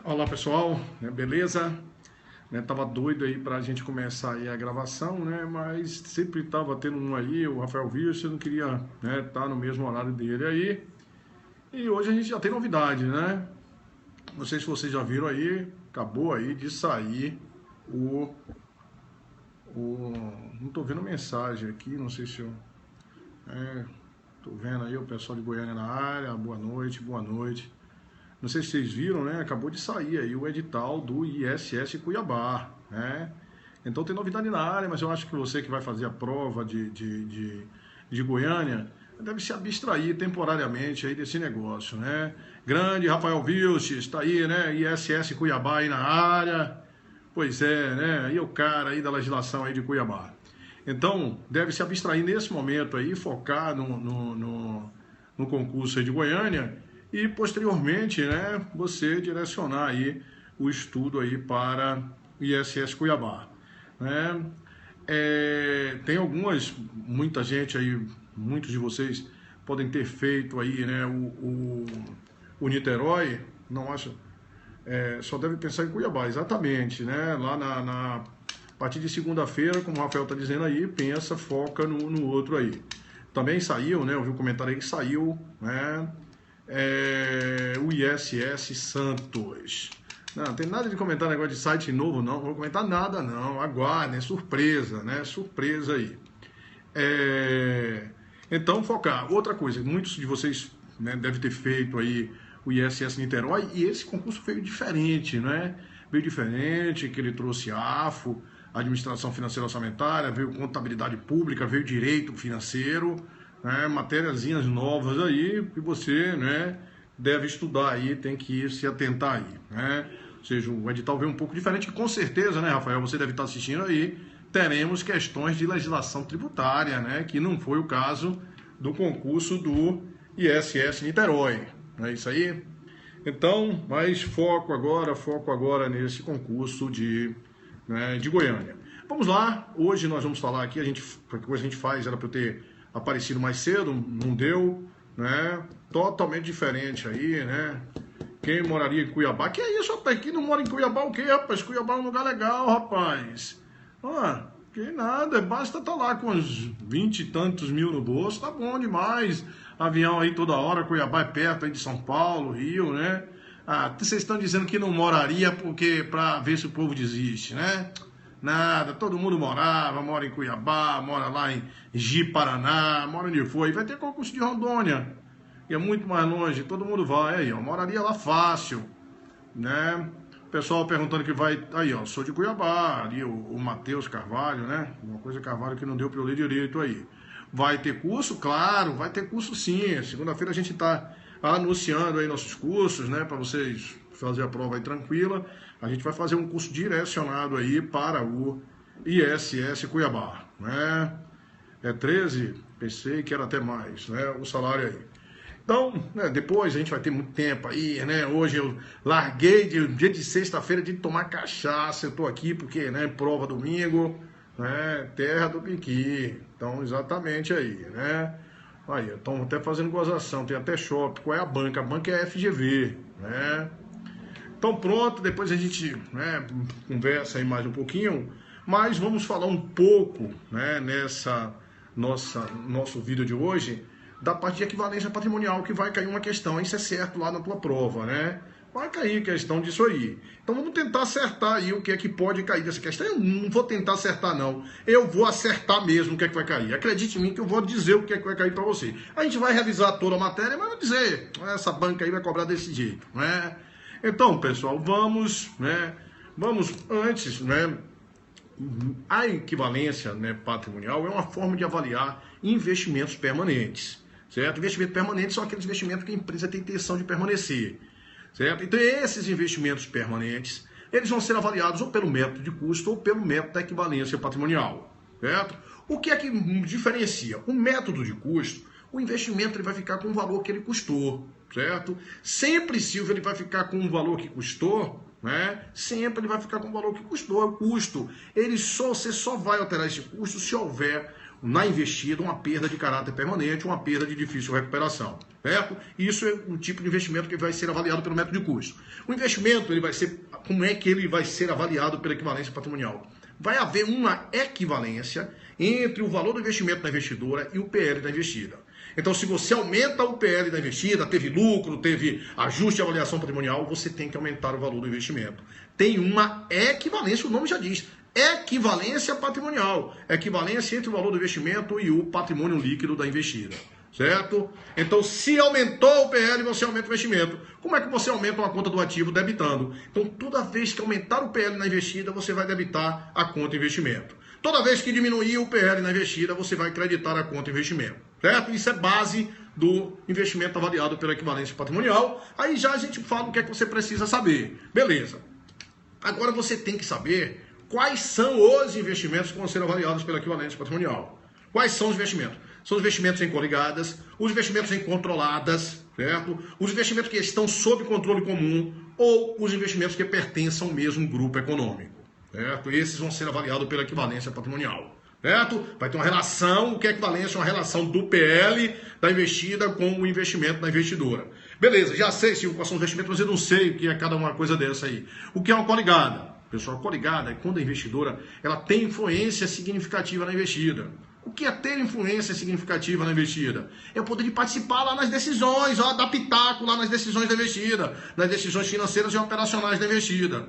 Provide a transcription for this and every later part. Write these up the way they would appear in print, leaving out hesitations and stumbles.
Olá pessoal, beleza? Tava doido aí pra gente começar aí a gravação, né? Mas sempre tava tendo um aí, o Rafael Virso, eu não queria, tá no mesmo horário dele aí. E hoje a gente já tem novidade, né? Não sei se vocês já viram aí, acabou aí de sair o... Não tô vendo mensagem aqui, não sei se eu... Tô vendo aí o pessoal de Goiânia na área, boa noite, boa noite. Não sei se vocês viram, né? Acabou de sair aí o edital do ISS Cuiabá, né? Então tem novidade na área, mas eu acho que você que vai fazer a prova de Goiânia deve se abstrair temporariamente aí desse negócio, né? Grande Rafael Vilches, está aí, né? ISS Cuiabá aí na área. Pois é, né? Aí o cara aí da legislação aí de Cuiabá. Então, deve se abstrair nesse momento aí, focar no concurso aí de Goiânia e posteriormente, né, você direcionar aí o estudo aí para o ISS Cuiabá, né? Tem muita gente aí, muitos de vocês podem ter feito aí, né, o Niterói, não acho, só deve pensar em Cuiabá, exatamente, né? Lá a partir de segunda-feira, como o Rafael está dizendo aí, pensa, foca no outro aí. Também saiu, né? Eu vi um comentário aí que saiu, né? O ISS Santos. Não tem nada de comentar negócio de site novo, não. Não vou comentar nada, não. Aguardem, surpresa, né? Surpresa aí. Então, focar. Outra coisa, muitos de vocês, né, devem ter feito aí o ISS Niterói e esse concurso veio diferente, né? Veio diferente, que ele trouxe AFO, Administração Financeira Orçamentária, veio Contabilidade Pública, veio Direito Financeiro, né? Matériazinhas novas aí que você, né, deve estudar aí, tem que se atentar aí, né? Ou seja, o edital veio um pouco diferente, que com certeza, né, Rafael, você deve estar assistindo aí, teremos questões de legislação tributária, né, que não foi o caso do concurso do ISS Niterói, não é isso aí? Então, mas foco agora nesse concurso de Goiânia. Vamos lá, hoje nós vamos falar aqui, a coisa a gente faz era para eu ter aparecido mais cedo, não deu, né? Totalmente diferente aí, né? Quem moraria em Cuiabá? Que é isso, rapaz? Quem não mora em Cuiabá o quê, rapaz? Cuiabá é um lugar legal, rapaz. Que nada, basta estar lá com uns 20 e tantos mil no bolso, tá bom demais. Avião aí toda hora, Cuiabá é perto aí de São Paulo, Rio, né? Vocês estão dizendo que não moraria porque para ver se o povo desiste, né? Nada, todo mundo mora em Cuiabá, mora lá em Ji-Paraná, mora onde for. E vai ter concurso de Rondônia, que é muito mais longe, todo mundo vai aí, ó, moraria lá fácil, né? O pessoal perguntando que vai, aí ó, sou de Cuiabá, ali o Matheus Carvalho, né? Uma coisa Carvalho que não deu para eu ler direito aí. Vai ter curso? Claro, vai ter curso sim. Segunda-feira a gente está anunciando aí nossos cursos, né? Para vocês fazer a prova aí tranquila. A gente vai fazer um curso direcionado aí para o ISS Cuiabá, né? É 13, pensei que era até mais, né? O salário aí. Então, né, depois a gente vai ter muito tempo aí, né? Hoje eu larguei dia de sexta-feira de tomar cachaça. Eu tô aqui porque, né, prova domingo, né? Terra do Piqui. Então, exatamente aí, né? Aí, estão até fazendo gozação, tem até shopping. Qual é a banca? A banca é a FGV, né? Então, pronto, depois a gente, né, conversa aí mais um pouquinho, mas vamos falar um pouco, né, nessa nosso vídeo de hoje, da parte de equivalência patrimonial, que vai cair uma questão, isso é certo lá na tua prova, né? Vai cair questão disso aí. Então vamos tentar acertar aí o que é que pode cair dessa questão. Eu não vou tentar acertar, não. Eu vou acertar mesmo o que é que vai cair. Acredite em mim que eu vou dizer o que é que vai cair para você. A gente vai revisar toda a matéria, mas vou dizer, essa banca aí vai cobrar desse jeito, né? Então, pessoal, vamos antes, né? A equivalência, né, patrimonial é uma forma de avaliar investimentos permanentes, certo? Investimentos permanentes são aqueles investimentos que a empresa tem intenção de permanecer, certo? Então, esses investimentos permanentes, eles vão ser avaliados ou pelo método de custo ou pelo método da equivalência patrimonial, certo? O que é que diferencia? O método de custo, o investimento ele vai ficar com o valor que ele custou, certo? Sempre, Silvio, ele vai ficar com o valor que custou, né? Sempre ele vai ficar com o valor que custou, é o custo. Você só vai alterar esse custo se houver na investida uma perda de caráter permanente, uma perda de difícil recuperação, certo? Isso é um tipo de investimento que vai ser avaliado pelo método de custo. O investimento, ele vai ser, como é que ele vai ser avaliado pela equivalência patrimonial? Vai haver uma equivalência entre o valor do investimento da investidora e o PL da investida. Então, se você aumenta o PL da investida, teve lucro, teve ajuste de avaliação patrimonial, você tem que aumentar o valor do investimento. Tem uma equivalência, o nome já diz, equivalência patrimonial, equivalência entre o valor do investimento e o patrimônio líquido da investida, certo? Então, se aumentou o PL, você aumenta o investimento. Como é que você aumenta uma conta do ativo? Debitando. Então, toda vez que aumentar o PL na investida, você vai debitar a conta investimento. Toda vez que diminuir o PL na investida, você vai creditar a conta investimento, certo? Isso é base do investimento avaliado pela equivalência patrimonial. Aí já a gente fala o que é que você precisa saber. Beleza. Agora você tem que saber quais são os investimentos que vão ser avaliados pela equivalência patrimonial. Quais são os investimentos? São os investimentos em coligadas, os investimentos em controladas, certo? Os investimentos que estão sob controle comum ou os investimentos que pertencem ao mesmo grupo econômico, certo? Esses vão ser avaliados pela equivalência patrimonial, certo? Vai ter uma relação, o que é equivalência? Uma relação do PL da investida com o investimento da investidora. Beleza, já sei quais são os investimentos, mas eu não sei o que é cada uma coisa dessa aí. O que é uma coligada? Pessoal, coligada é quando a investidora ela tem influência significativa na investida. O que é ter influência significativa na investida? É o poder de participar lá nas decisões, dar pitaco lá nas decisões da investida, nas decisões financeiras e operacionais da investida.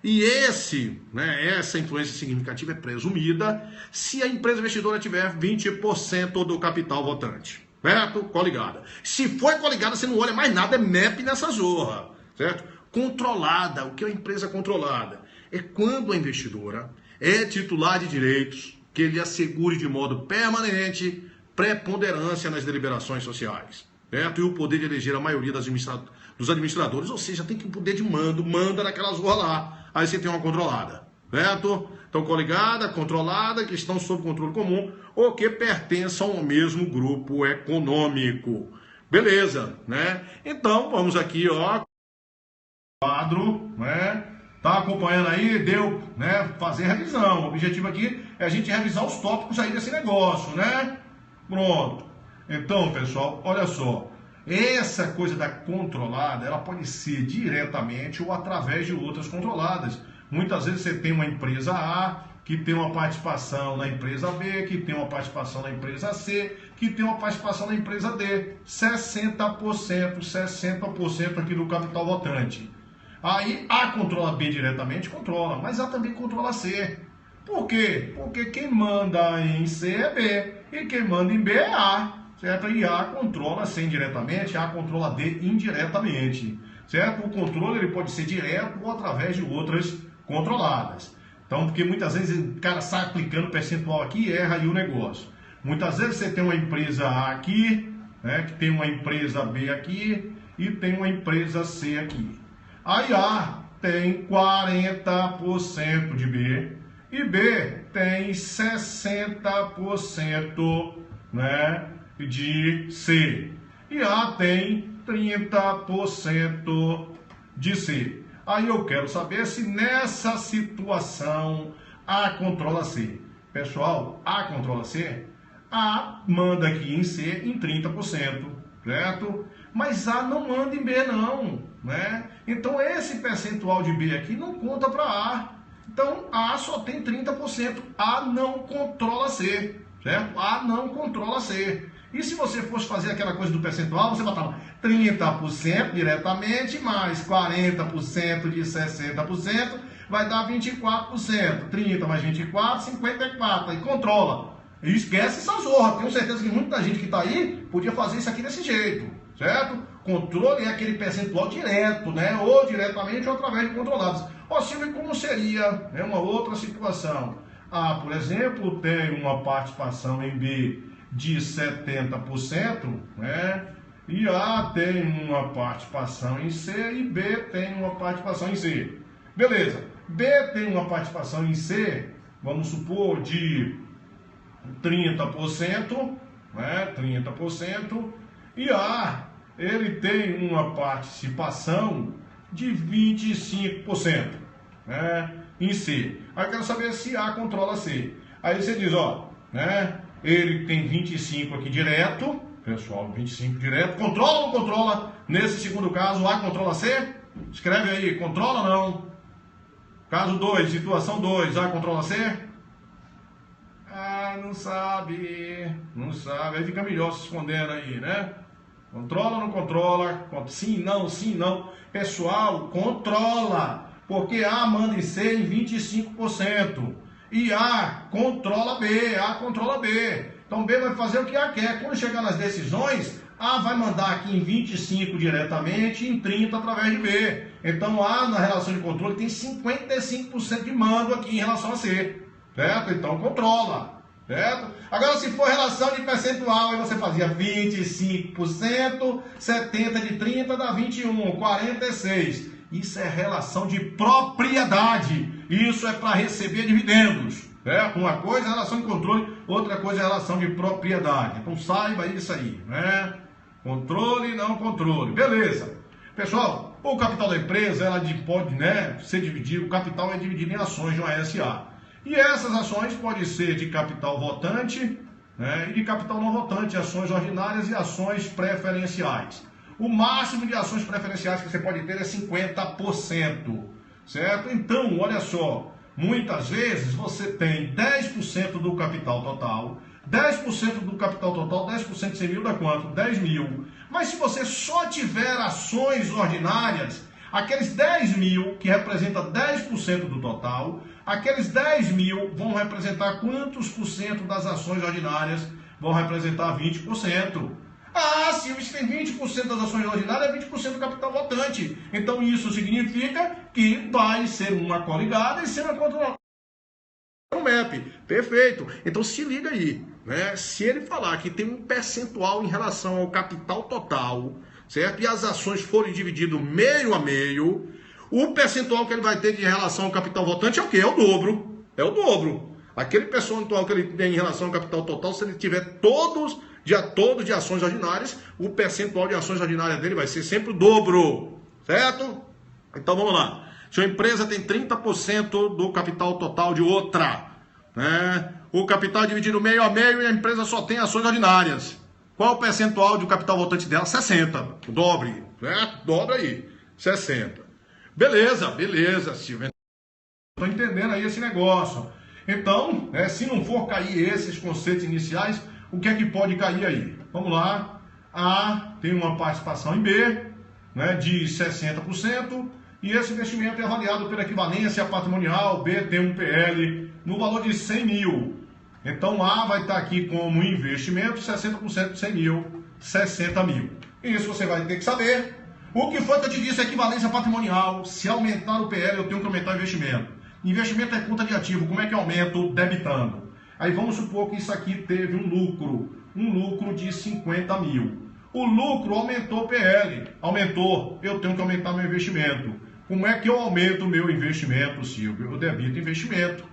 E essa influência significativa é presumida se a empresa investidora tiver 20% do capital votante, certo? Coligada. Se for coligada, você não olha mais nada, é MEP nessa zorra, certo? Controlada. O que é uma empresa controlada? É quando a investidora é titular de direitos que ele assegure de modo permanente preponderância nas deliberações sociais, certo? E o poder de eleger a maioria dos administradores, ou seja, tem que o poder de manda naquelas ruas lá. Aí você tem uma controlada, certo? Então, coligada, controlada, que estão sob controle comum ou que pertençam ao mesmo grupo econômico. Beleza, né? Então, vamos aqui, ó, quadro, né? Tá acompanhando aí? Deu, né? Fazer revisão. O objetivo aqui é a gente revisar os tópicos aí desse negócio, né? Pronto. Então, pessoal, olha só. Essa coisa da controlada, ela pode ser diretamente ou através de outras controladas. Muitas vezes você tem uma empresa A que tem uma participação na empresa B, que tem uma participação na empresa C, que tem uma participação na empresa D. 60% aqui do capital votante. Aí A controla B diretamente, controla, mas A também controla C. Por quê? Porque quem manda em C é B e quem manda em B é A, certo? E A controla C indiretamente, A controla D indiretamente, certo? O controle ele pode ser direto ou através de outras controladas. Então, porque muitas vezes o cara sai aplicando percentual aqui e erra aí o negócio. Muitas vezes você tem uma empresa A aqui, né, que tem uma empresa B aqui e tem uma empresa C aqui. Aí A tem 40% de B e B tem 60%, né, de C. E A tem 30% de C. Aí eu quero saber se nessa situação A controla C. Pessoal, A controla C? A manda aqui em C em 30%, certo? Mas A não manda em B não, né? Então esse percentual de B aqui não conta para A. Então A só tem 30%, A não controla C, certo? A não controla C. E se você fosse fazer aquela coisa do percentual, você botava 30% diretamente, mais 40% de 60%, vai dar 24%. 30 mais 24, 54, aí controla. E esquece essa zorra, tenho certeza que muita gente que está aí podia fazer isso aqui desse jeito, certo? Controle é aquele percentual direto, né? Ou diretamente ou através de controlados. Ó, Silvio, como seria, né, uma outra situação? A, por exemplo, tem uma participação em B de 70%, né? E A tem uma participação em C e B tem uma participação em C. Beleza. B tem uma participação em C, vamos supor, de 30%, né? 30%, e A, ele tem uma participação de 25%, né? Em C. Aí eu quero saber se A controla C. Aí você diz, ó, né? ele tem 25 aqui direto, pessoal, 25 direto. Controla ou não controla? Nesse segundo caso, A controla C? Escreve aí, controla ou não? Caso 2, situação 2, A controla C? Ah, não sabe, não sabe. Aí fica melhor se escondendo aí, né? Controla ou não controla? Sim, não. Pessoal, controla. Porque A manda em C em 25%. E A controla B. Então B vai fazer o que A quer. Quando chegar nas decisões, A vai mandar aqui em 25 diretamente e em 30 através de B. Então A na relação de controle tem 55% de mando aqui em relação a C. Certo? Então controla. Certo? Agora, se for relação de percentual, aí você fazia 25%, 70 de 30 dá 21, 46. Isso é relação de propriedade. Isso é para receber dividendos. Certo? Uma coisa é relação de controle, outra coisa é relação de propriedade. Então saiba isso aí, né? Controle e não controle. Beleza. Pessoal, o capital da empresa ela pode, né, ser dividido, o capital é dividido em ações de uma SA. E essas ações podem ser de capital votante, né, e de capital não votante, ações ordinárias e ações preferenciais. O máximo de ações preferenciais que você pode ter é 50%, certo? Então, olha só, muitas vezes você tem 10% do capital total, 10% do capital total, 10% de 100 mil dá quanto? 10 mil. Mas se você só tiver ações ordinárias, aqueles 10 mil, que representa 10% do total, aqueles 10 mil vão representar quantos por cento das ações ordinárias? Vão representar 20%. Ah, Silvio, se tem 20% das ações ordinárias, é 20% do capital votante. Então isso significa que vai ser uma coligada e ser uma controlada. No MEP, perfeito. Então se liga aí, né? Se ele falar que tem um percentual em relação ao capital total, certo? E as ações forem divididas meio a meio, o percentual que ele vai ter de relação ao capital votante é o quê? É o dobro. É o dobro. Aquele percentual que ele tem em relação ao capital total, se ele tiver todos de ações ordinárias, o percentual de ações ordinárias dele vai ser sempre o dobro. Certo? Então vamos lá. Se a empresa tem 30% do capital total de outra, né? O capital é dividido meio a meio e a empresa só tem ações ordinárias. Qual o percentual do capital votante dela? 60%. Dobre, certo? Dobra aí. 60%. Beleza, Silvio. Estou entendendo aí esse negócio. Então, se não for cair esses conceitos iniciais, o que é que pode cair aí? Vamos lá. A tem uma participação em B, né, de 60%, e esse investimento é avaliado pela equivalência patrimonial. B tem um PL no valor de 100 mil. Então A vai estar aqui como investimento, 60% de 100 mil, 60 mil. Isso você vai ter que saber. O que foi que eu te disse? Equivalência patrimonial. Se aumentar o PL, eu tenho que aumentar o investimento. Investimento é conta de ativo. Como é que eu aumento? Debitando. Aí vamos supor que isso aqui teve um lucro de 50 mil. O lucro aumentou o PL. Aumentou. Eu tenho que aumentar meu investimento. Como é que eu aumento o meu investimento, Silvio? Eu debito investimento.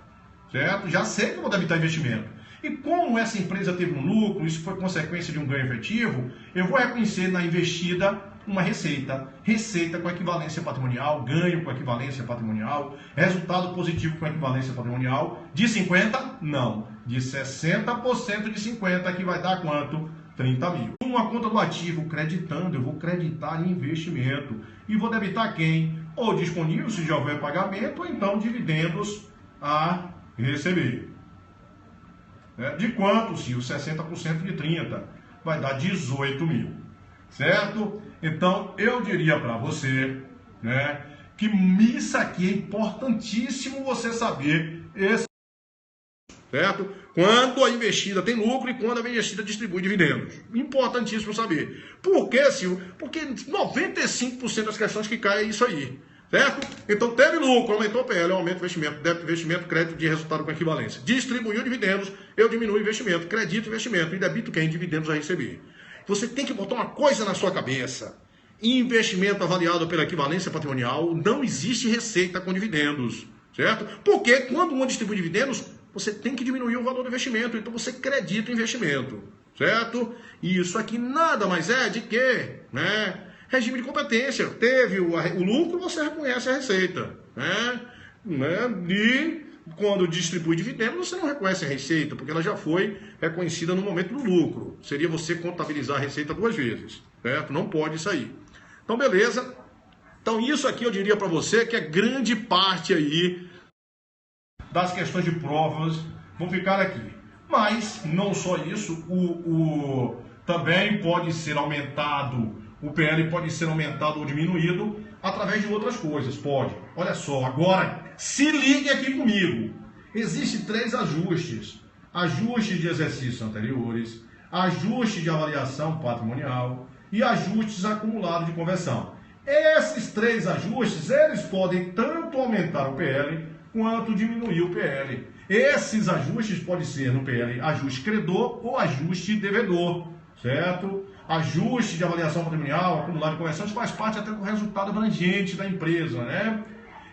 Certo? Já sei que eu vou debitar investimento. E como essa empresa teve um lucro, isso foi consequência de um ganho efetivo, eu vou reconhecer na investida uma receita. Receita com equivalência patrimonial, ganho com equivalência patrimonial, resultado positivo com equivalência patrimonial. De 50? Não. De 60% de 50, que vai dar quanto? 30 mil. Uma conta do ativo creditando, eu vou creditar em investimento. E vou debitar quem? Ou disponível, se já houver pagamento, ou então dividendos a receber. De quanto? Se o 60% de 30 vai dar 18 mil. Certo? Então, eu diria para você, né, que isso aqui é importantíssimo você saber. Certo? Quando a investida tem lucro e quando a investida distribui dividendos. Importantíssimo saber. Por quê, Silvio? Porque 95% das questões que caem é isso aí. Certo? Então teve lucro, aumentou o PL, eu aumento o investimento, débito investimento, crédito de resultado com equivalência. Distribuiu dividendos, eu diminuo o investimento, credito investimento e debito quem? Dividendos a receber. Você tem que botar uma coisa na sua cabeça. Investimento avaliado pela equivalência patrimonial, não existe receita com dividendos. Certo? Porque quando uma distribui dividendos, você tem que diminuir o valor do investimento, então você credita o investimento. Certo? E isso aqui nada mais é de que, né? Regime de competência. Teve o lucro, você reconhece a receita. E quando distribui dividendos, você não reconhece a receita, porque ela já foi reconhecida no momento do lucro. Seria você contabilizar a receita 2 vezes, certo? Não pode sair. Então, beleza. Então, isso aqui eu diria para você que é grande parte aí das questões de provas vão ficar aqui. Mas, não só isso, também pode ser aumentado, o PL pode ser aumentado ou diminuído através de outras coisas, pode. Olha só, agora, se ligue aqui comigo. Existem 3 ajustes. Ajuste de exercícios anteriores, ajuste de avaliação patrimonial e ajustes acumulados de conversão. Esses 3 ajustes, eles podem tanto aumentar o PL quanto diminuir o PL. Esses ajustes podem ser no PL ajuste credor ou ajuste devedor, certo? Ajuste de avaliação patrimonial, acumulado de conversão, isso faz parte até do resultado abrangente da empresa, né?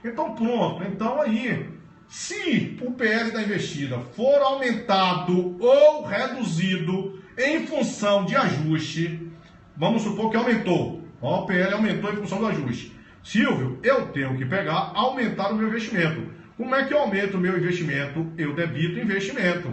Então pronto, então aí, se o PL da investida for aumentado ou reduzido em função de ajuste, vamos supor que aumentou, ó, o PL aumentou em função do ajuste. Silvio, eu tenho que pegar, aumentar o meu investimento. Como é que eu aumento o meu investimento? Eu debito investimento.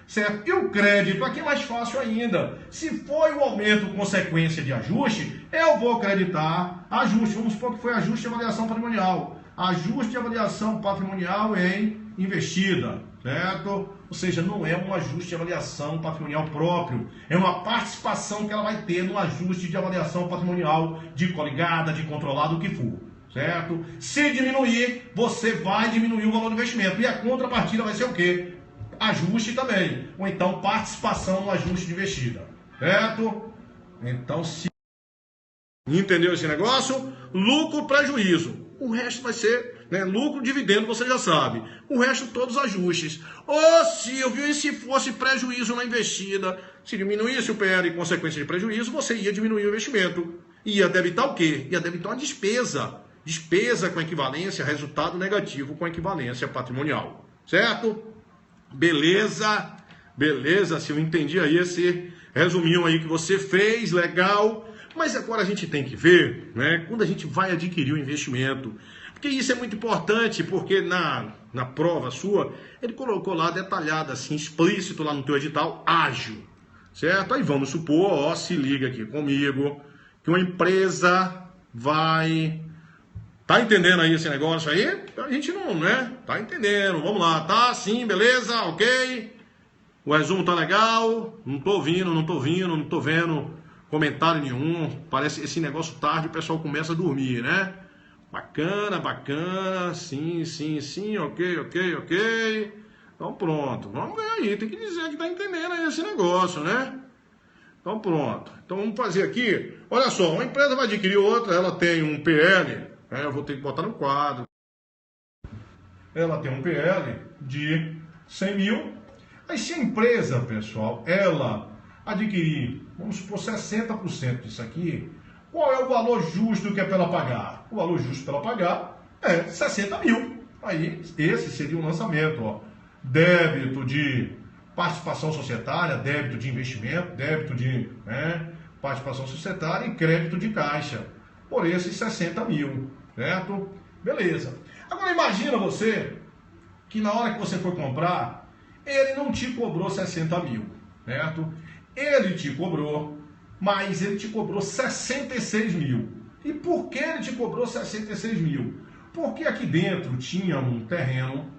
Certo? E o crédito, aqui é mais fácil ainda. Se foi o aumento consequência de ajuste, eu vou acreditar ajuste. Vamos supor que foi ajuste de avaliação patrimonial. Ajuste de avaliação patrimonial em investida, certo? Ou seja, não é um ajuste de avaliação patrimonial próprio. É uma participação que ela vai ter no ajuste de avaliação patrimonial de coligada, de controlado, o que for. Certo? Se diminuir, você vai diminuir o valor do investimento. E a contrapartida vai ser o quê? Ajuste também. Ou então participação no ajuste de investida. Certo? Então, se... Entendeu esse negócio? Lucro, prejuízo. O resto vai ser, né, lucro, dividendo, você já sabe. O resto, todos ajustes. Ô Silvio, e se fosse prejuízo na investida? Se diminuísse o PL em consequência de prejuízo, você ia diminuir o investimento. Ia debitar o quê? Ia debitar uma despesa. Despesa com equivalência, resultado negativo com equivalência patrimonial. Certo? Beleza? Beleza, se eu entendi aí esse resuminho aí que você fez, legal. Mas agora a gente tem que ver, né, quando a gente vai adquirir o investimento. Porque isso é muito importante, porque na prova sua, ele colocou lá detalhado, assim, explícito lá no teu edital, ágil. Certo? Aí vamos supor, ó, se liga aqui comigo, que uma empresa vai... Tá entendendo aí esse negócio aí? A gente não, né? Tá entendendo. Vamos lá, tá? Sim, beleza, ok. O resumo tá legal. Não tô ouvindo, não tô vendo comentário nenhum. Parece esse negócio tarde, o pessoal começa a dormir, né? Bacana, bacana. Sim, ok. Então pronto. Vamos ver aí. Tem que dizer que tá entendendo aí esse negócio, né? Então pronto. Então vamos fazer aqui. Olha só, uma empresa vai adquirir outra, ela tem um PL... eu vou ter que botar no quadro. Ela tem um PL de 100 mil. Aí se a empresa, pessoal, ela adquirir, vamos supor, 60% disso aqui, qual é o valor justo que é para ela pagar? O valor justo para ela pagar é 60 mil. Aí esse seria o lançamento, ó. Débito de participação societária, débito de investimento, débito de participação societária e crédito de caixa. Por esses 60 mil, certo? Beleza. Agora imagina você que na hora que você for comprar, ele não te cobrou 60 mil, certo? Ele te cobrou, mas ele te cobrou 66 mil. E por que ele te cobrou 66 mil? Porque aqui dentro tinha um terreno,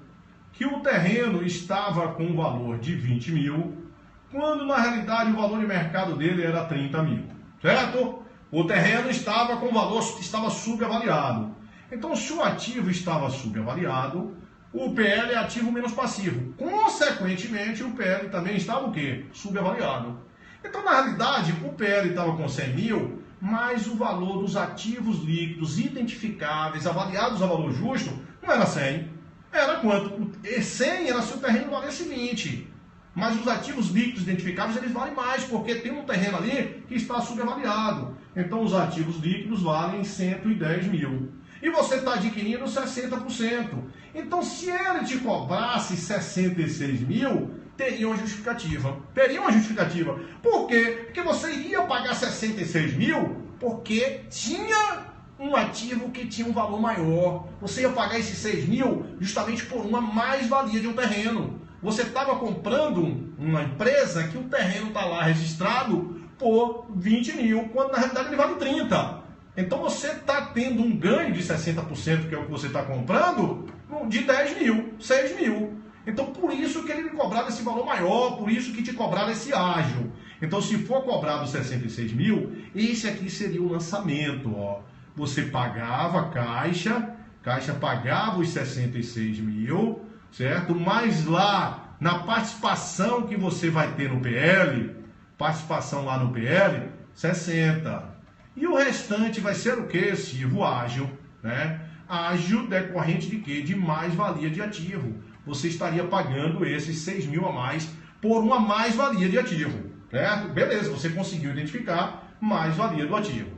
que o terreno estava com um valor de 20 mil, quando na realidade o valor de mercado dele era 30 mil, certo? O terreno estava com valor, estava subavaliado. Então, se o ativo estava subavaliado, o PL é ativo menos passivo. Consequentemente, o PL também estava o quê? Subavaliado. Então, na realidade, o PL estava com 100 mil, mas o valor dos ativos líquidos identificáveis, avaliados a valor justo, não era 100. Era quanto? 100 era se o terreno valesse 20. Mas os ativos líquidos identificáveis, eles valem mais, porque tem um terreno ali que está subavaliado. Então, os ativos líquidos valem 110 mil. E você está adquirindo 60%. Então, se ele te cobrasse 66 mil, teria uma justificativa. Por quê? Porque você ia pagar 66 mil porque tinha um ativo que tinha um valor maior. Você ia pagar esses 6 mil justamente por uma mais-valia de um terreno. Você estava comprando uma empresa que o terreno está lá registrado por 20 mil, quando na realidade ele vale 30. Então você está tendo um ganho de 60%, que é o que você está comprando, de 10 mil, 6 mil. Então por isso que ele me cobrava esse valor maior, por isso que te cobrava esse ágio. Então se for cobrado 66 mil, esse aqui seria o lançamento, ó. Você pagava a Caixa pagava os 66 mil, certo? Mas lá, na participação que você vai ter no PL, participação lá no PL, 60. E o restante vai ser o quê, Silvio? Ágio, né? Ágio decorrente de quê? De mais-valia de ativo. Você estaria pagando esses 6 mil a mais por uma mais-valia de ativo, certo? Beleza, você conseguiu identificar mais-valia do ativo.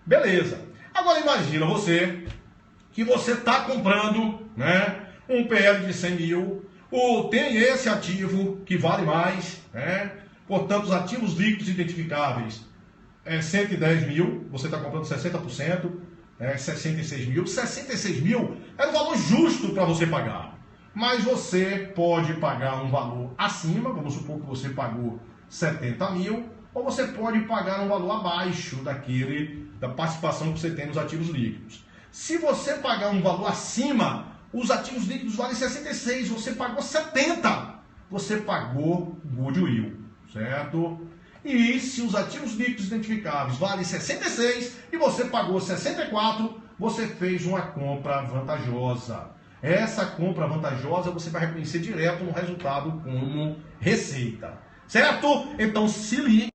Beleza. Agora imagina você que você está comprando, né, um PL de 100 mil, ou tem esse ativo que vale mais, né? Portanto, os ativos líquidos identificáveis é 110 mil, você está comprando 60%, 66 mil. 66 mil é o valor justo para você pagar. Mas você pode pagar um valor acima, vamos supor que você pagou 70 mil, ou você pode pagar um valor abaixo da participação que você tem nos ativos líquidos. Se você pagar um valor acima, os ativos líquidos valem 66, você pagou 70, você pagou goodwill, certo? E se os ativos líquidos identificáveis valem 66 e você pagou 64, você fez uma compra vantajosa. Essa compra vantajosa você vai reconhecer direto no resultado como receita, certo? Então se liga.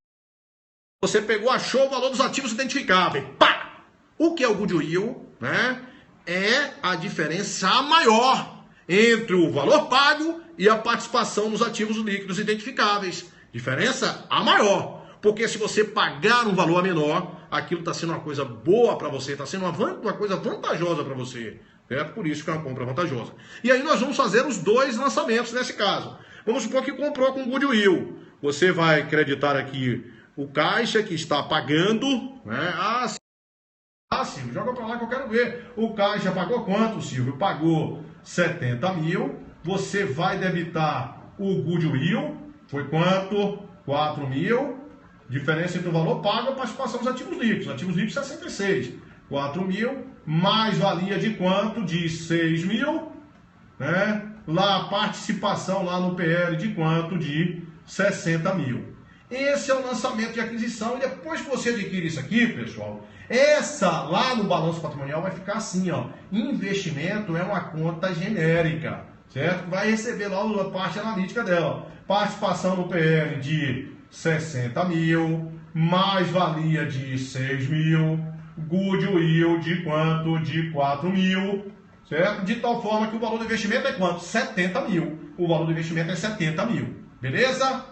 Você pegou, achou o valor dos ativos identificáveis. Pá! O que é o goodwill, né? É a diferença maior entre o valor pago e a participação nos ativos líquidos identificáveis. Diferença a maior. Porque se você pagar um valor a menor, aquilo está sendo uma coisa boa para você, está sendo uma coisa vantajosa para você. Certo? Por isso que é uma compra vantajosa. E aí nós vamos fazer os dois lançamentos nesse caso. Vamos supor que comprou com goodwill. Você vai creditar aqui o Caixa que está pagando, né? Silvio, joga para lá que eu quero ver. O Caixa pagou quanto, Silvio? Pagou 70 mil. Você vai debitar o goodwill. Foi quanto? 4 mil. Diferença entre o valor pago e a participação dos ativos líquidos. Ativos líquidos 66. 4 mil. Mais valia de quanto? De 6 mil. Né? Lá a participação lá no PL de quanto? De 60 mil. Esse é o lançamento de aquisição. E depois que você adquire isso aqui, pessoal, essa lá no balanço patrimonial vai ficar assim, ó. Investimento é uma conta genérica, certo? Vai receber lá a parte analítica dela. Participação no PL de 60 mil, mais valia de 6 mil, goodwill de quanto? De 4 mil, certo? De tal forma que o valor do investimento é quanto? 70 mil. O valor do investimento é 70 mil, beleza?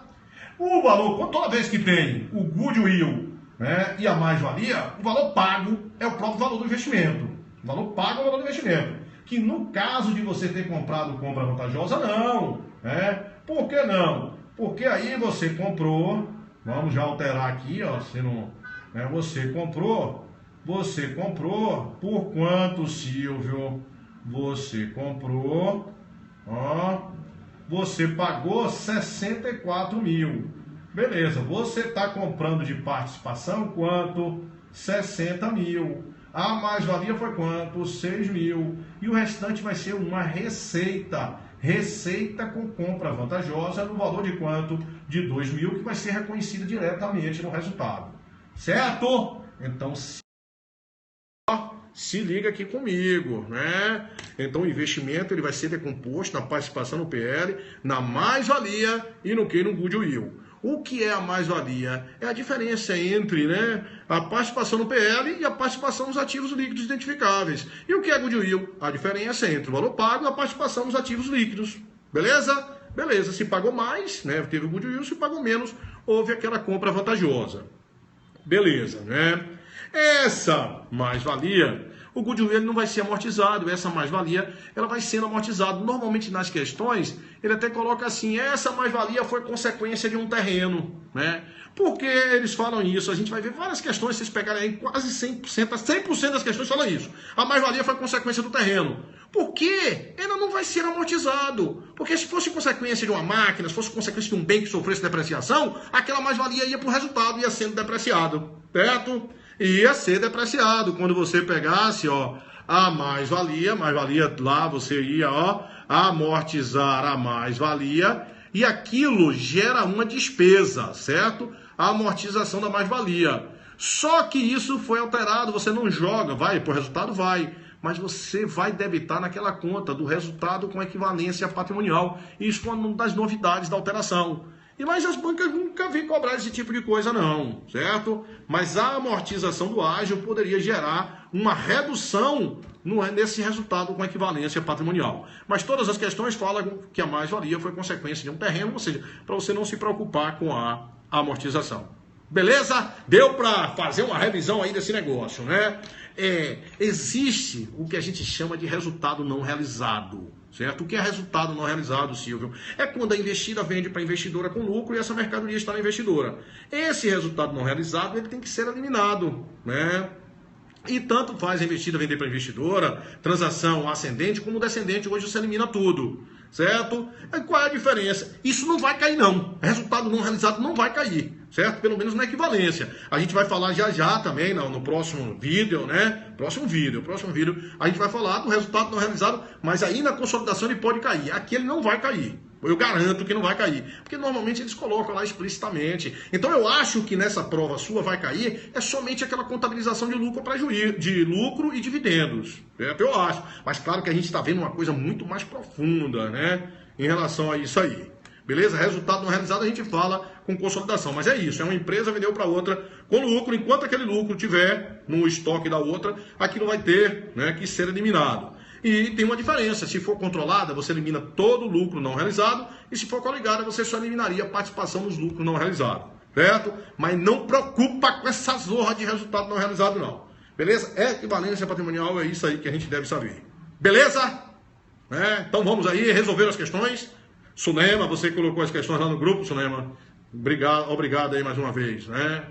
O valor, toda vez que tem o goodwill, né, e a mais-valia, o valor pago é o próprio valor do investimento. O valor pago é o valor do investimento. Que no caso de você ter comprado compra vantajosa, não. Né? Por que não? Porque aí você comprou, vamos já alterar aqui, ó, você não, né, você comprou por quanto, Silvio? Você comprou, ó, você pagou 64 mil. Beleza, você está comprando de participação quanto? 60 mil. A mais-valia foi quanto? 6 mil. E o restante vai ser uma receita. Receita com compra vantajosa no valor de quanto? De 2 mil, que vai ser reconhecida diretamente no resultado. Certo? Então, se liga aqui comigo, né? Então o investimento ele vai ser decomposto na participação no PL, na mais-valia e no que? No goodwill. O que é a mais-valia? É a diferença entre, né, a participação no PL e a participação nos ativos líquidos identificáveis. E o que é goodwill? A diferença entre o valor pago e a participação nos ativos líquidos. Beleza? Beleza. Se pagou mais, né, teve o goodwill, se pagou menos, houve aquela compra vantajosa. Beleza, né? Essa mais-valia, o goodwill não vai ser amortizado, essa mais-valia ela vai sendo amortizada. Normalmente nas questões, ele até coloca assim, essa mais-valia foi consequência de um terreno, né? Por que eles falam isso? A gente vai ver várias questões, vocês pegarem aí quase 100% das questões falam isso. A mais-valia foi consequência do terreno. Por quê? Ele não vai ser amortizado. Porque se fosse consequência de uma máquina, se fosse consequência de um bem que sofresse depreciação, aquela mais-valia ia para o resultado, ia sendo depreciado. Certo? Ia ser depreciado. Quando você pegasse, ó, a mais-valia lá, você ia, ó, amortizar a mais-valia, e aquilo gera uma despesa, certo? A amortização da mais-valia. Só que isso foi alterado, você não joga, vai, por resultado vai, mas você vai debitar naquela conta do resultado com equivalência patrimonial. Isso é uma das novidades da alteração. Mas as bancas nunca vêm cobrar esse tipo de coisa não, certo? Mas a amortização do ágio poderia gerar uma redução nesse resultado com equivalência patrimonial. Mas todas as questões falam que a mais-valia foi consequência de um terreno, ou seja, para você não se preocupar com a amortização. Beleza? Deu para fazer uma revisão aí desse negócio, né? Existe o que a gente chama de resultado não realizado, certo? O que é resultado não realizado, Silvio? É quando a investida vende para a investidora com lucro e essa mercadoria está na investidora. Esse resultado não realizado, ele tem que ser eliminado, né? E tanto faz a investida vender para a investidora, transação ascendente como descendente, hoje você elimina tudo, certo? E qual é a diferença? Isso não vai cair não, resultado não realizado não vai cair, certo? Pelo menos na equivalência. A gente vai falar já também no próximo vídeo, né? Próximo vídeo, a gente vai falar do resultado não realizado, mas aí na consolidação ele pode cair, aqui ele não vai cair. Eu garanto que não vai cair, porque normalmente eles colocam lá explicitamente. Então eu acho que nessa prova sua vai cair é somente aquela contabilização de lucro, de lucro e dividendos. Eu acho. Mas claro que a gente está vendo uma coisa muito mais profunda, né, em relação a isso aí. Beleza? Resultado não realizado a gente fala com consolidação. Mas é isso, é uma empresa vendeu para outra com lucro. Enquanto aquele lucro tiver no estoque da outra, aquilo vai ter, né, que ser eliminado. E tem uma diferença, se for controlada, você elimina todo o lucro não realizado, e se for coligada, você só eliminaria a participação nos lucros não realizados, certo? Mas não preocupa com essa zorra de resultado não realizado, não. Beleza? Equivalência patrimonial é isso aí que a gente deve saber. Beleza? Então vamos aí resolver as questões. Sulema, você colocou as questões lá no grupo, Sulema. Obrigado aí mais uma vez, né?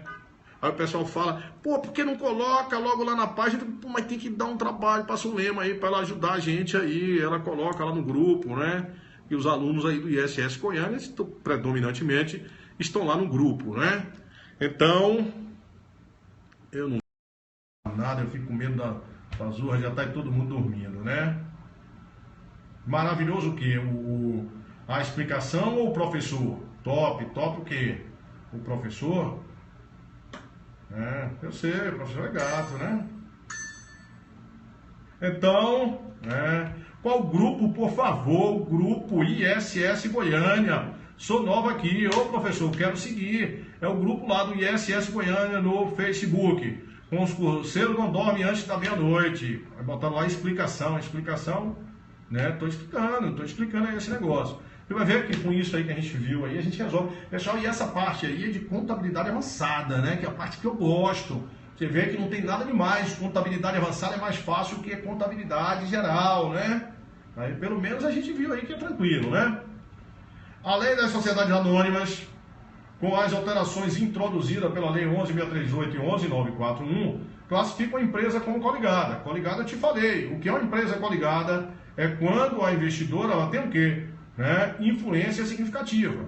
Aí o pessoal fala, pô, por que não coloca logo lá na página? Pô, mas tem que dar um trabalho para a Sulema aí, para ela ajudar a gente aí. Ela coloca lá no grupo, né? E os alunos aí do ISS Goiânia, predominantemente, estão lá no grupo, né? Então, eu não nada, eu fico com medo da zorra, já tá todo mundo dormindo, né? Maravilhoso o quê? A explicação ou o professor? Top o quê? O professor? Eu sei, o professor é gato, né? Então, qual grupo, por favor? Grupo ISS Goiânia. Sou nova aqui. Ô, professor, quero seguir. É o grupo lá do ISS Goiânia no Facebook. Com os curseiros não dormem antes da meia-noite. Vai botar lá explicação, né? Tô explicando aí esse negócio. Você vai ver que com isso aí que a gente viu aí, a gente resolve. Pessoal, e essa parte aí é de contabilidade avançada, né? Que é a parte que eu gosto. Você vê que não tem nada demais. Contabilidade avançada é mais fácil que contabilidade geral, né? Aí pelo menos a gente viu aí que é tranquilo, né? A lei das sociedades anônimas, com as alterações introduzidas pela lei 11.638 e 11.941, classifica a empresa como coligada. Coligada, eu te falei. O que é uma empresa coligada é quando a investidora ela tem o quê? Influência significativa.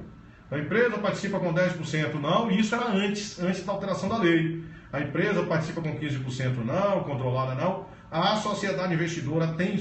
A empresa participa com 10% não, e isso era antes da alteração da lei. A empresa participa com 15% não, controlada não. A sociedade investidora tem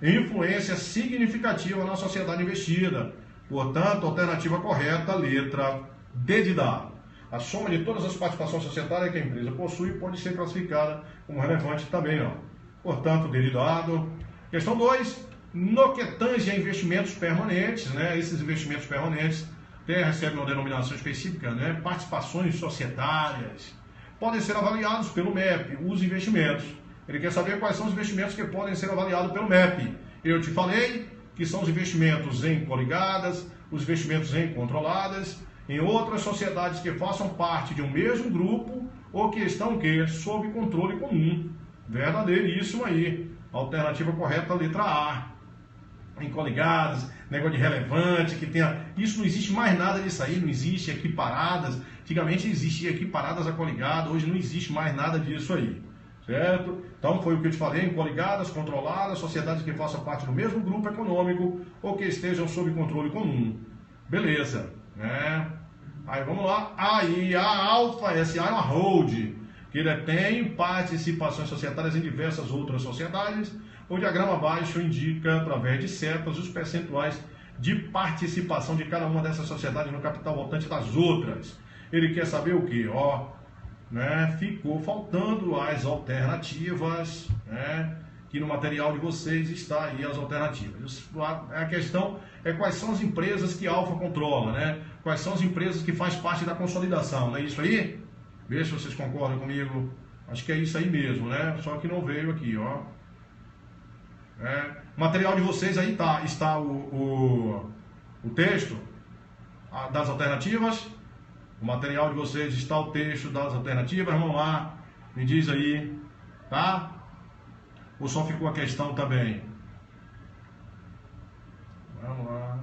influência significativa na sociedade investida. Portanto, alternativa correta, letra D de dado. A soma de todas as participações societárias que a empresa possui pode ser classificada como relevante também não. Portanto, D de dado. Questão 2. No que tange a investimentos permanentes, né? Esses investimentos permanentes recebem uma denominação específica, né? Participações societárias, podem ser avaliados pelo MEP, os investimentos. Ele quer saber quais são os investimentos que podem ser avaliados pelo MEP. Eu te falei que são os investimentos em coligadas, os investimentos em controladas, em outras sociedades que façam parte de um mesmo grupo ou que estão sob controle comum. Verdadeiríssimo aí. Alternativa correta, letra A. Em coligadas, negócio de relevante, que tenha... Isso não existe mais nada disso aí, não existe equiparadas. Antigamente existia equiparadas a coligadas, hoje não existe mais nada disso aí, certo? Então foi o que eu te falei, coligadas, controladas, sociedades que façam parte do mesmo grupo econômico ou que estejam sob controle comum. Beleza, né? Aí vamos lá. Aí a Alfa SA é uma hold, que detém participações societárias em diversas outras sociedades. O diagrama abaixo indica, através de setas, os percentuais de participação de cada uma dessas sociedades no capital voltante das outras. Ele quer saber o quê? Ó, né? Ficou faltando as alternativas, né? Que no material de vocês está aí as alternativas. A questão é quais são as empresas que a Alfa controla, né? Quais são as empresas que fazem parte da consolidação, não é isso aí? Vê se vocês concordam comigo. Acho que é isso aí mesmo, né? Só que não veio aqui, ó. O material de vocês aí está o texto das alternativas. O material de vocês está o texto das alternativas. Vamos lá, me diz aí, tá? Ou só ficou a questão também? Vamos lá.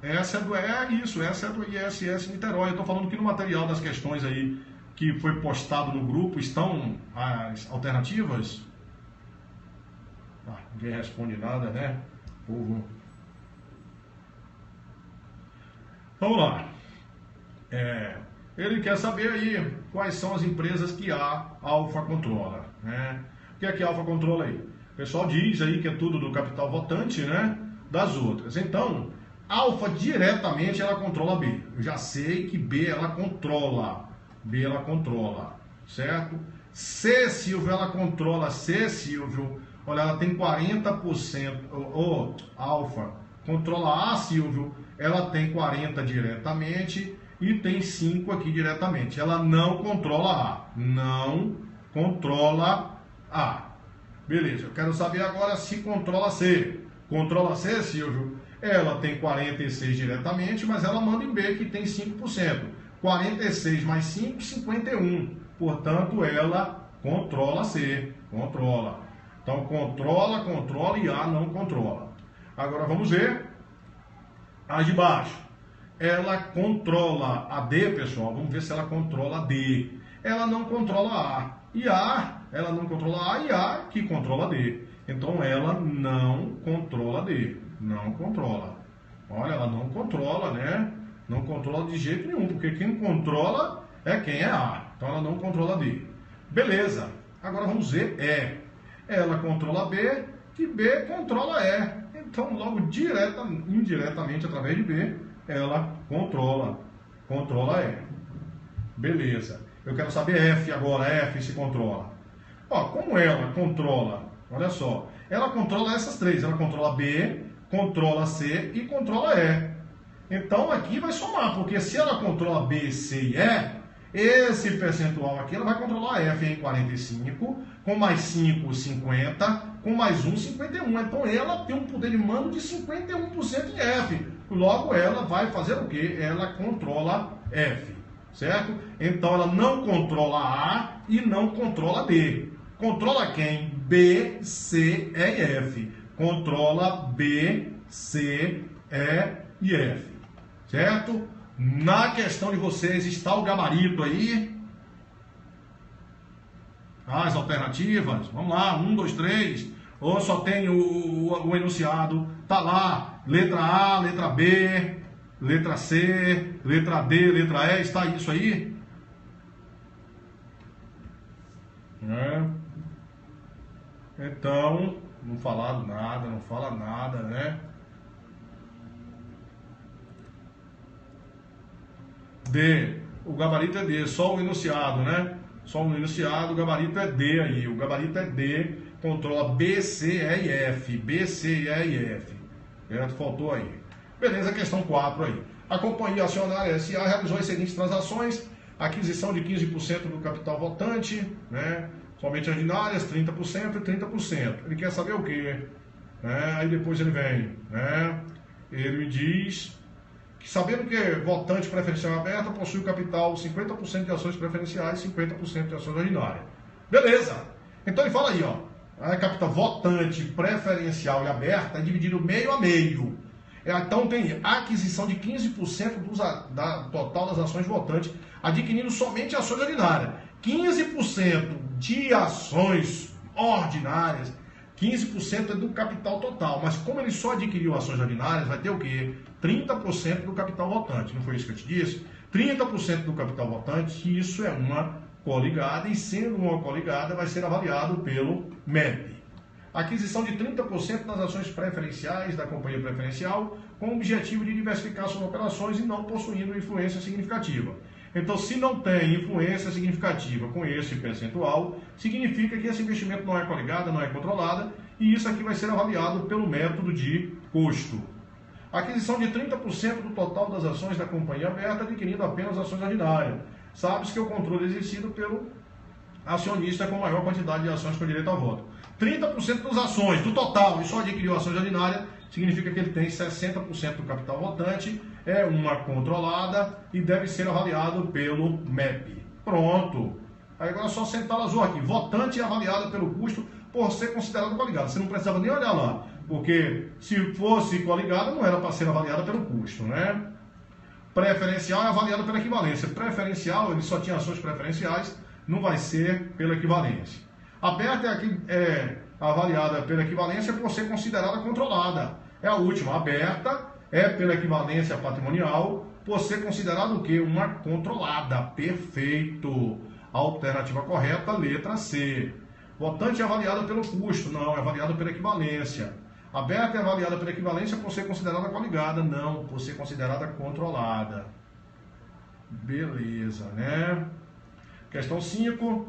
Essa é do ISS Niterói. Eu estou falando que no material das questões aí que foi postado no grupo estão as alternativas. Ninguém responde nada, né? Povo. Vamos lá. Ele quer saber aí quais são as empresas que a Alfa controla, né? O que é que a Alfa controla aí? O pessoal diz aí que é tudo do capital votante, né? Das outras. Então, Alfa diretamente ela controla B. Eu já sei que B ela controla. B ela controla, certo? C, Silvio, ela controla. C, Silvio, olha, ela tem 40%. Alfa controla A, Silvio, ela tem 40% diretamente e tem 5 aqui diretamente. Ela não controla A. Não controla A. Beleza, eu quero saber agora se controla C. Controla C, Silvio, ela tem 46 diretamente, mas ela manda em B, que tem 5%. 46 mais 5, 51. Portanto, ela controla C. Controla. Então, controla e A não controla. Agora, vamos ver as de baixo. Ela controla a D, pessoal. Vamos ver se ela controla a D. Ela não controla A. E A, ela não controla A e A que controla D. Então, ela não controla D. Não controla. Olha, ela não controla, né? Não controla de jeito nenhum, porque quem controla é quem é A. Então, ela não controla D. Beleza. Agora, vamos ver E. Ela controla B, que B controla E. Então, logo, indiretamente, através de B, ela controla E. Beleza. Eu quero saber F agora, F se controla. Ó, como ela controla, olha só, ela controla essas três, ela controla B, controla C e controla E. Então aqui vai somar, porque se ela controla B, C e E, esse percentual aqui ela vai controlar F em 45, com mais 5, 50, com mais 1, 51. Então ela tem um poder de mando de 51% em F. Logo ela vai fazer o quê? Ela controla F, certo? Então ela não controla A e não controla D. Controla quem? B, C, E e F. Controla B, C, E e F. Certo? Na questão de vocês está o gabarito aí. As alternativas. Vamos lá, 1, 2, 3. Ou só tem o enunciado. Tá lá, letra A, letra B, letra C, letra D, letra E. Está isso aí? Então, não falaram nada, não fala nada, né? D, o gabarito é D, só o enunciado, né? Só o enunciado, o gabarito é D aí. O gabarito é D, controla B, C, E e F. B, C, E e F. Certo? Faltou aí. Beleza, questão 4 aí. A companhia acionária SA realizou as seguintes transações: aquisição de 15% do capital votante, né? Somente ordinárias, 30% e 30%. Ele quer saber o quê? Aí depois ele vem, né? Ele diz que, sabendo que votante preferencial aberta possui o capital 50% de ações preferenciais e 50% de ações ordinárias. Beleza! Então ele fala aí, ó. A capital votante preferencial e aberta é dividido meio a meio. Então tem aquisição de 15% da total das ações votantes, adquirindo somente ações ordinárias. 15% de ações ordinárias, 15% é do capital total. Mas como ele só adquiriu ações ordinárias, vai ter o quê? 30% do capital votante. Não foi isso que eu te disse? 30% do capital votante, isso é uma coligada, e sendo uma coligada, vai ser avaliado pelo MEP. Aquisição de 30% das ações preferenciais da companhia preferencial, com o objetivo de diversificar suas operações e não possuindo influência significativa. Então, se não tem influência significativa com esse percentual, significa que esse investimento não é coligado, não é controlado, e isso aqui vai ser avaliado pelo método de custo. Aquisição de 30% do total das ações da companhia aberta, adquirindo apenas ações ordinárias. Sabe-se que o controle é exercido pelo acionista com maior quantidade de ações com direito a voto. 30% das ações, do total, e só adquiriu ações ordinárias, significa que ele tem 60% do capital votante, é uma controlada e deve ser avaliado pelo MEP. Pronto. Aí agora é só sentar o azul aqui. Votante é avaliado pelo custo por ser considerado coligado. Você não precisava nem olhar lá, porque se fosse coligada não era para ser avaliada pelo custo, né? Preferencial é avaliado pela equivalência. Preferencial, ele só tinha ações preferenciais, não vai ser pela equivalência. Aberta é avaliada pela equivalência por ser considerada controlada. É a última. Aberta é pela equivalência patrimonial por ser considerada o quê? Uma controlada. Perfeito. Alternativa correta, letra C. Votante é avaliada pelo custo. Não, é avaliada pela equivalência. Aberta é avaliada pela equivalência por ser considerada coligada. Não, por ser considerada controlada. Beleza, né? Questão 5.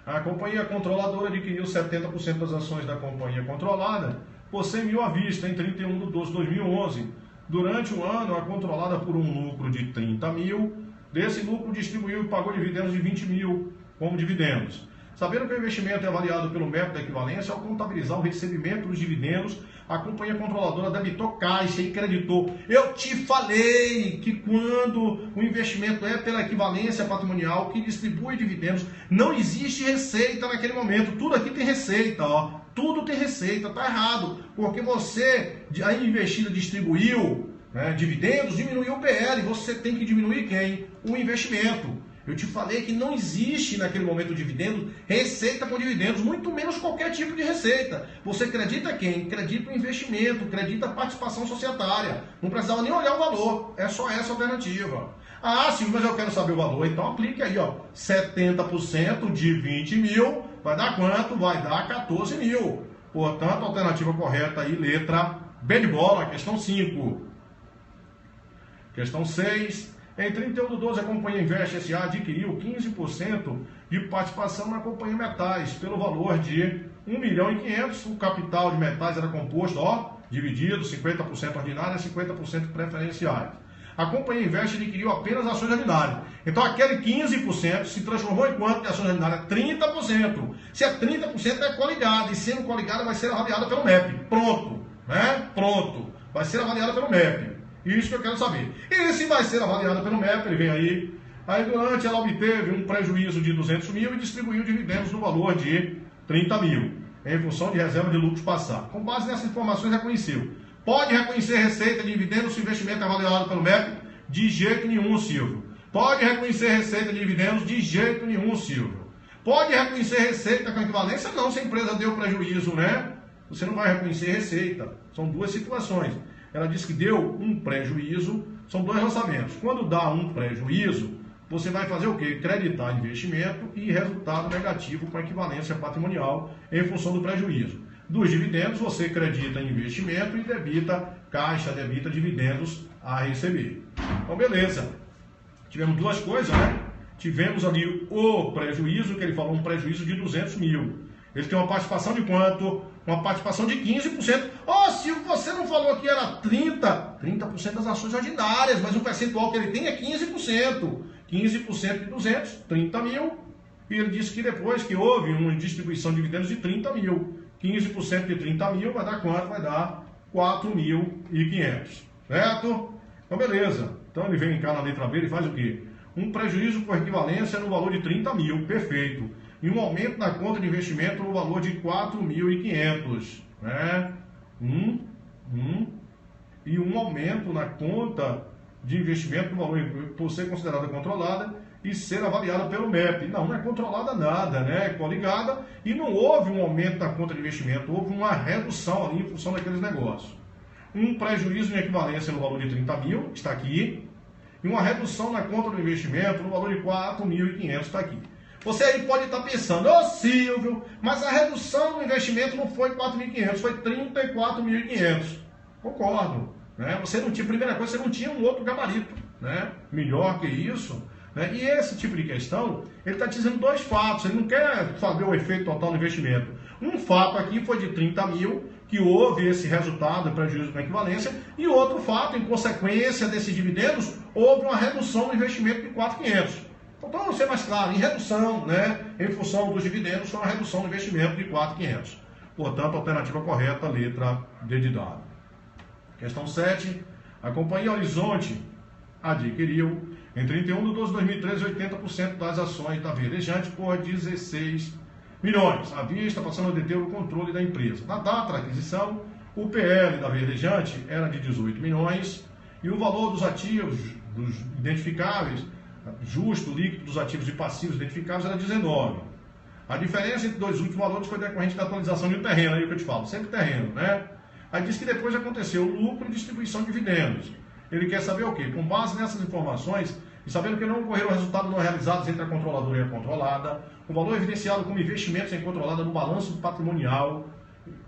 A companhia controladora adquiriu 70% das ações da companhia controlada por 100 mil à vista em 31 de 12 de 2011. Durante um ano, a controlada por um lucro de 30 mil. Desse lucro, distribuiu e pagou dividendos de 20 mil como dividendos. Sabendo que o investimento é avaliado pelo método da equivalência, ao contabilizar o recebimento dos dividendos, a companhia controladora debitou caixa e creditou. Eu te falei que quando o investimento é pela equivalência patrimonial, que distribui dividendos, não existe receita naquele momento. Tudo aqui tem receita, ó. Tudo tem receita, tá errado. Porque você, a investida distribuiu, né, dividendos, diminuiu o PL. Você tem que diminuir quem? O investimento. Eu te falei que não existe naquele momento dividendo, receita com dividendos, muito menos qualquer tipo de receita. Você acredita quem? Acredita o investimento, acredita a participação societária. Não precisava nem olhar o valor, é só essa alternativa. Ah, sim, mas eu quero saber o valor, então aplique aí, ó. 70% de 20 mil vai dar quanto? Vai dar 14 mil. Portanto, a alternativa correta aí, letra B de bola, questão 5. Questão 6. Em 31 de 12, a companhia Invest S.A. adquiriu 15% de participação na companhia Metais, pelo valor de 1,5 milhão. O capital de Metais era composto, ó, dividido, 50% ordinárias e 50% preferenciais. A companhia Invest adquiriu apenas ações ordinárias. Então, aquele 15% se transformou em quanto de ações ordinárias? 30%. Se é 30%, é coligada. E sendo coligada, vai ser avaliada pelo MEP. Pronto. Né? Pronto. Vai ser avaliada pelo MEP. Isso que eu quero saber. E se vai ser avaliada pelo MEP, ele vem aí. Aí durante ela obteve um prejuízo de 200 mil e distribuiu dividendos no valor de 30 mil, em função de reserva de lucros passados. Com base nessas informações, reconheceu. Pode reconhecer receita de dividendos se o investimento é avaliado pelo MEP? De jeito nenhum, Silvio. Pode reconhecer receita de dividendos? De jeito nenhum, Silvio. Pode reconhecer receita com equivalência? Não, se a empresa deu prejuízo, né? Você não vai reconhecer receita. São duas situações. Ela disse que deu um prejuízo, são dois lançamentos. Quando dá um prejuízo, você vai fazer o quê? Creditar investimento e resultado negativo com equivalência patrimonial em função do prejuízo. Dos dividendos, você acredita em investimento e debita caixa, debita dividendos a receber. Então, beleza. Tivemos duas coisas, né? Tivemos ali o prejuízo, que ele falou, um prejuízo de 200 mil. Ele tem uma participação de quanto? Uma participação de 15%. Ó, Silvio, você não falou que era 30% das ações ordinárias, mas o percentual que ele tem é 15%. 15% de 200, 30 mil. E ele disse que depois que houve uma distribuição de dividendos de 30 mil. 15% de 30 mil vai dar quanto? Vai dar 4.500. Certo? Então, beleza. Então, ele vem cá na letra B e faz o quê? Um prejuízo por equivalência no valor de 30 mil. Perfeito. E um aumento na conta de investimento no valor de 4.500. Né? e um aumento na conta de investimento do valor por ser considerada controlada e ser avaliada pelo MEP. Não é controlada nada, né? É coligada e não houve um aumento da conta de investimento, houve uma redução ali em função daqueles negócios. Um prejuízo em equivalência no valor de 30 mil, está aqui, e uma redução na conta do investimento no valor de 4.500, está aqui. Você aí pode estar pensando, ô Silvio, mas a redução do investimento não foi 4.500, foi 34.500. Concordo. Né? Você não tinha, primeira coisa, você não tinha um outro gabarito, né? Melhor que isso. Né? E esse tipo de questão, ele está dizendo dois fatos, ele não quer saber o efeito total do investimento. Um fato aqui foi de 30 mil, que houve esse resultado, prejuízo com equivalência, e outro fato, em consequência desses dividendos, houve uma redução do investimento de 4.500. Então, para ser mais claro, em redução, né, em função dos dividendos, foi uma redução do investimento de 4.500. Portanto, alternativa correta, letra D de dado. Questão 7. A Companhia Horizonte adquiriu, em 31/12/2013, 80% das ações da Verdejante por 16 milhões, à vista, passando a deter o controle da empresa. Na data da aquisição, o PL da Verdejante era de 18 milhões e o valor dos ativos dos identificáveis, justo, líquido dos ativos e passivos identificáveis, era 19. A diferença entre dois últimos valores foi decorrente da atualização de um terreno, aí que eu te falo, sempre terreno, né? Aí diz que depois aconteceu lucro e distribuição de dividendos. Ele quer saber o quê? Com base nessas informações, e sabendo que não ocorreram resultados não realizados entre a controladora e a controlada, o valor evidenciado como investimentos em controlada no balanço patrimonial,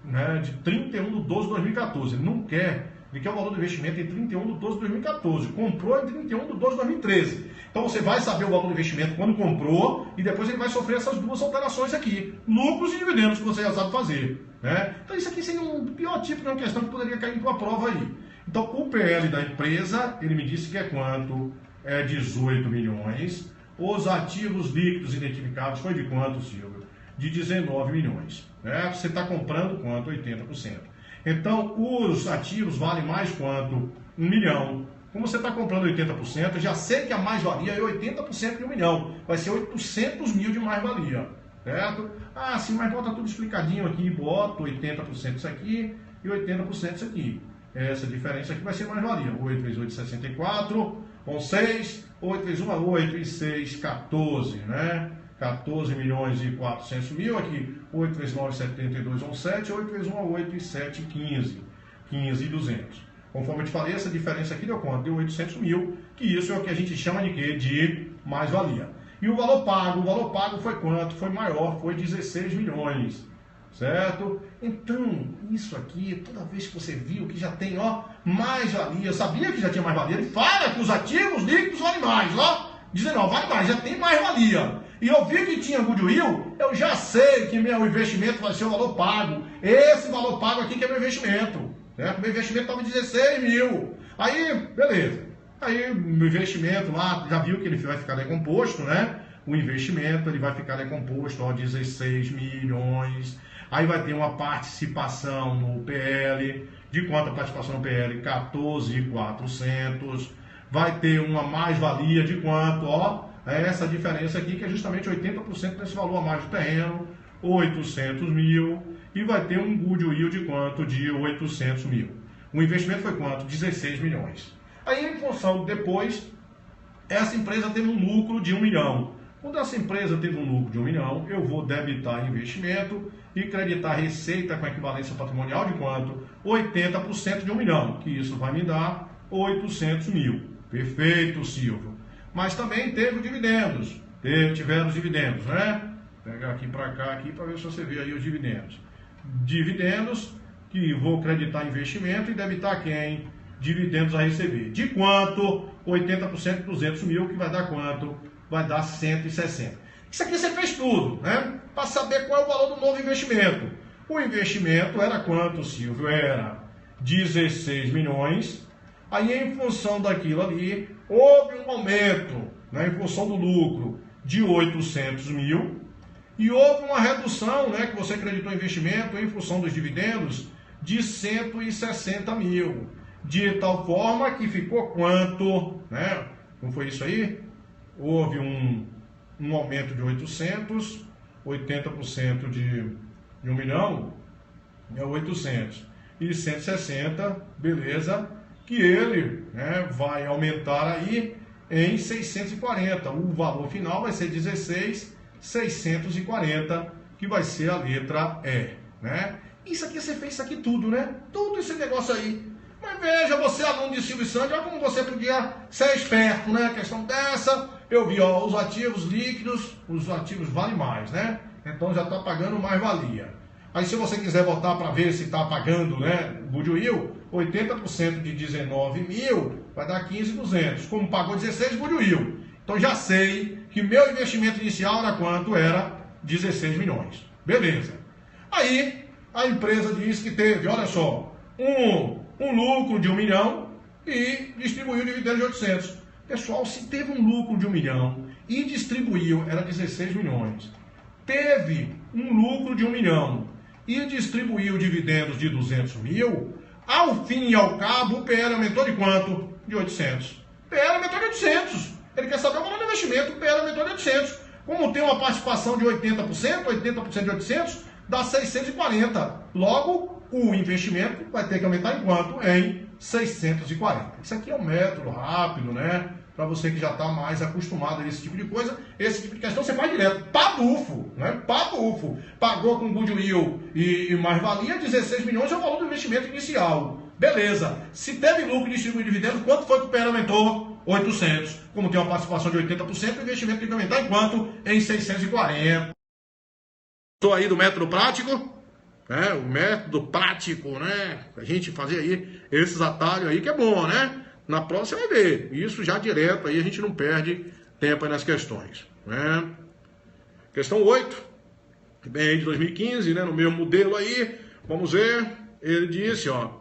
né, de 31/12/2014. Ele não quer, ele quer o valor do investimento em 31/12/2014. Comprou em 31/12/2013. Então você vai saber o valor do investimento quando comprou e depois ele vai sofrer essas duas alterações aqui. Lucros e dividendos que você já sabe fazer. Né? Então isso aqui seria um pior tipo de uma questão que poderia cair em tua prova aí. Então o PL da empresa, ele me disse que é quanto? É 18 milhões. Os ativos líquidos identificáveis foi de quanto, Silvio? De 19 milhões. Né? Você está comprando quanto? 80%. Então os ativos valem mais quanto? 1 milhão. Como você está comprando 80%, eu já sei que a mais-valia é 80% de 1 milhão. Vai ser 800 mil de mais-valia. Certo? Ah, sim, mas bota tudo explicadinho aqui. Boto 80% isso aqui e 80% isso aqui. Essa diferença aqui vai ser mais-valia. 8 vezes 8, 64. Com 6, 8 vezes 1 é 8 e 6, 14, né? 14 milhões e 400 mil aqui. 8 vezes 9, 72, 1, 7. 8 vezes 1 é 8 e 7, 15. 15 e 200. Conforme eu te falei, essa diferença aqui deu quanto? Deu 800 mil, que isso é o que a gente chama de quê? De mais-valia. E o valor pago foi quanto? Foi maior, foi 16 milhões. Certo? Então, isso aqui, toda vez que você viu que já tem, ó, mais-valia, eu sabia que já tinha mais-valia, ele fala que os ativos líquidos valem mais, ó, dizendo, ó, vale mais, já tem mais-valia. E eu vi que tinha goodwill, eu já sei que meu investimento vai ser o valor pago. Esse valor pago aqui que é meu investimento. Certo? Meu investimento estava 16 mil. Aí, beleza. Aí, meu investimento lá, já viu que ele vai ficar decomposto, né? O investimento, ele vai ficar decomposto, ó, 16 milhões. Aí vai ter uma participação no PL. De quanto a participação no PL? 14.400. Vai ter uma mais-valia de quanto? Ó, essa diferença aqui, que é justamente 80% desse valor a mais do terreno, 800 mil. E vai ter um goodwill de quanto? De 800 mil. O investimento foi quanto? 16 milhões. Aí, em função, depois, essa empresa teve um lucro de 1 milhão. Quando essa empresa teve um lucro de 1 milhão, eu vou debitar investimento e creditar receita com equivalência patrimonial de quanto? 80% de 1 milhão, que isso vai me dar 800 mil. Perfeito, Silvio. Mas também teve dividendos. Tiveram os dividendos, né? Vou pegar aqui para cá, aqui, para ver se você vê aí os dividendos. Dividendos, que vou creditar investimento e debitar quem? Dividendos a receber. De quanto? 80% de 200 mil, que vai dar quanto? Vai dar 160. Isso aqui você fez tudo, né? Para saber qual é o valor do novo investimento. O investimento era quanto, Silvio? Era 16 milhões. Aí, em função daquilo ali, houve um aumento, né, em função do lucro, de 800 mil. E houve uma redução, né, que você acreditou em investimento em função dos dividendos, de 160 mil. De tal forma que ficou quanto? Né? Não foi isso aí? Houve um aumento de 800, 80% de 1 milhão, é 800. E 160, beleza. que ele, né, vai aumentar aí em 640. O valor final vai ser 16.640, que vai ser a letra E, né? Isso aqui, você fez isso aqui tudo, né? Tudo esse negócio aí. Mas veja, você aluno de Silvio Santos, olha como você podia ser esperto, né? A questão dessa, eu vi, ó, os ativos líquidos, os ativos valem mais, né? Então já está pagando mais-valia. Aí se você quiser voltar para ver se está pagando, né, Goodwill, 80% de 19 mil vai dar 15.200. Como pagou 16, Goodwill. Então já sei que meu investimento inicial era quanto? Era 16 milhões. Beleza. Aí a empresa disse que teve, olha só, um lucro de 1 milhão e distribuiu dividendos de 800. Pessoal, se teve um lucro de 1 milhão e distribuiu, era 16 milhões. Teve um lucro de 1 milhão e distribuiu dividendos de 200 mil, ao fim e ao cabo, o PL aumentou de quanto? De 800. PL aumentou de 800. Ele quer saber o valor do investimento, o PL aumentou de 800. Como tem uma participação de 80% de 800, dá 640. Logo, o investimento vai ter que aumentar em quanto? Em 640. Isso aqui é um método rápido, né? Para você que já está mais acostumado a esse tipo de coisa, esse tipo de questão você faz direto. Pabufo, né? Pabufo. Pagou com Goodwill e mais-valia, 16 milhões é o valor do investimento inicial. Beleza. Se teve lucro e distribuiu dividendos, quanto foi que o PL aumentou? 800. Como tem uma participação de 80%, o investimento tem que aumentar em quanto? Em 640. Estou aí do método prático, né? O método prático, né? A gente fazer aí esses atalhos aí que é bom, né? Na próxima vai ver. Isso já direto, aí a gente não perde tempo aí nas questões, né? Questão 8, que vem aí de 2015, né? No mesmo modelo aí, vamos ver. Ele disse, ó,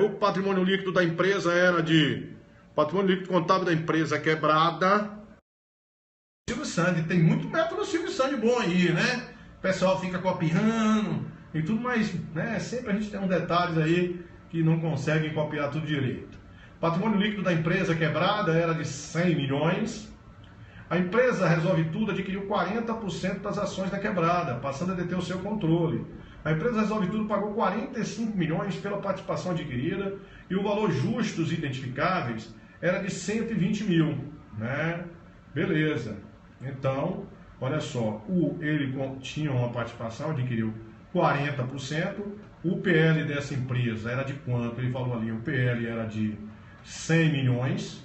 o patrimônio líquido da empresa era de... Patrimônio líquido contábil da empresa quebrada. Silvio Santos, tem muito método Silvio Santos bom aí, né? O pessoal fica copiando e tudo, mas, né, sempre a gente tem uns detalhes aí que não conseguem copiar tudo direito. Patrimônio líquido da empresa quebrada era de 100 milhões. A empresa Resolve Tudo adquiriu 40% das ações da quebrada, passando a deter o seu controle. A empresa Resolve Tudo pagou 45 milhões pela participação adquirida e o valor justos identificáveis era de 120 mil, né? Beleza. Então, olha só, ele tinha uma participação, adquiriu 40%, o PL dessa empresa era de quanto? Ele falou ali, o PL era de 100 milhões,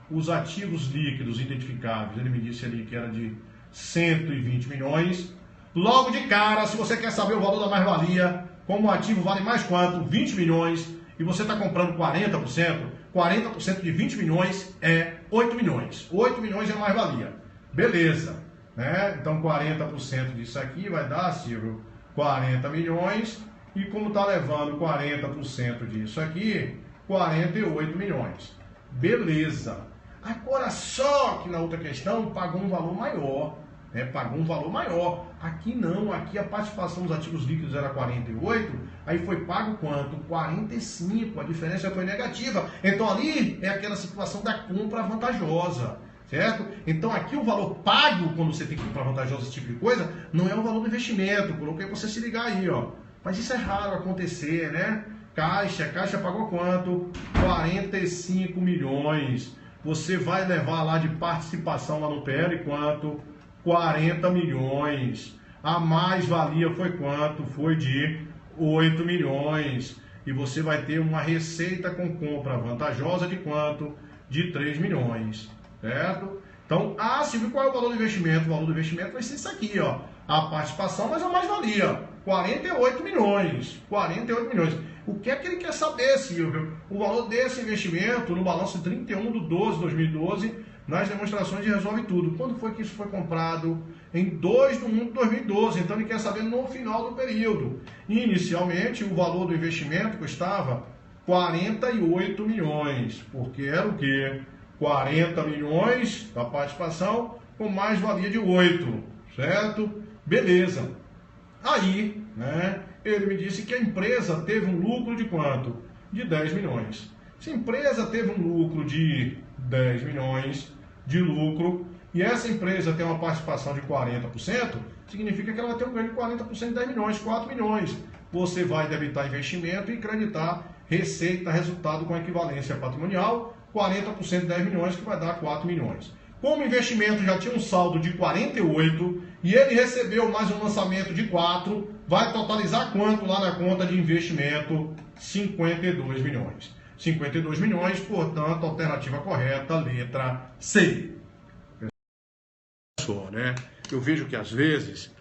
os ativos líquidos identificáveis, ele me disse ali que era de 120 milhões. Logo de cara, se você quer saber o valor da mais-valia, como o ativo vale mais quanto? 20 milhões, e você está comprando 40% de 20 milhões é 8 milhões. 8 milhões é mais-valia. Beleza, né? Então 40% disso aqui vai dar, Silvio, 40 milhões, e como está levando 40% disso aqui, 48 milhões. Beleza. Agora só que na outra questão pagou um valor maior. Né? Pagou um valor maior. Aqui não, aqui a participação dos ativos líquidos era 48, aí foi pago quanto? 45, a diferença foi negativa. Então ali é aquela situação da compra vantajosa, certo? Então aqui o valor pago, quando você tem que comprar vantajosa, esse tipo de coisa, não é o valor do investimento. Coloquei para você se ligar aí, ó. Mas isso é raro acontecer, né? Caixa pagou quanto? 45 milhões. Você vai levar lá de participação lá no PL quanto? 40 milhões. A mais-valia foi quanto? Foi de 8 milhões. E você vai ter uma receita com compra vantajosa de quanto? De 3 milhões. Certo? Então, Silvio, qual é o valor do investimento? O valor do investimento vai ser isso aqui, ó. A participação, mas a mais-valia. 48 milhões. 48 milhões. O que é que ele quer saber, Silvio? O valor desse investimento no balanço 31 de 12 de 2012, nas demonstrações de Resolve Tudo. Quando foi que isso foi comprado? Em 2 de 1 de 2012. Então ele quer saber no final do período. Inicialmente, o valor do investimento custava 48 milhões. Porque era o quê? 40 milhões da participação com mais-valia de 8. Certo? Beleza. Aí, né, ele me disse que a empresa teve um lucro de quanto? De 10 milhões. Se a empresa teve um lucro de 10 milhões de lucro e essa empresa tem uma participação de 40%, significa que ela vai ter um ganho de 40% de 10 milhões, 4 milhões. Você vai debitar investimento e creditar receita, resultado com equivalência patrimonial, 40% de 10 milhões, que vai dar 4 milhões. Como o investimento já tinha um saldo de 48 e ele recebeu mais um lançamento de 4, vai totalizar quanto lá na conta de investimento? 52 milhões. 52 milhões, portanto, alternativa correta, letra C. Né? Eu vejo que às vezes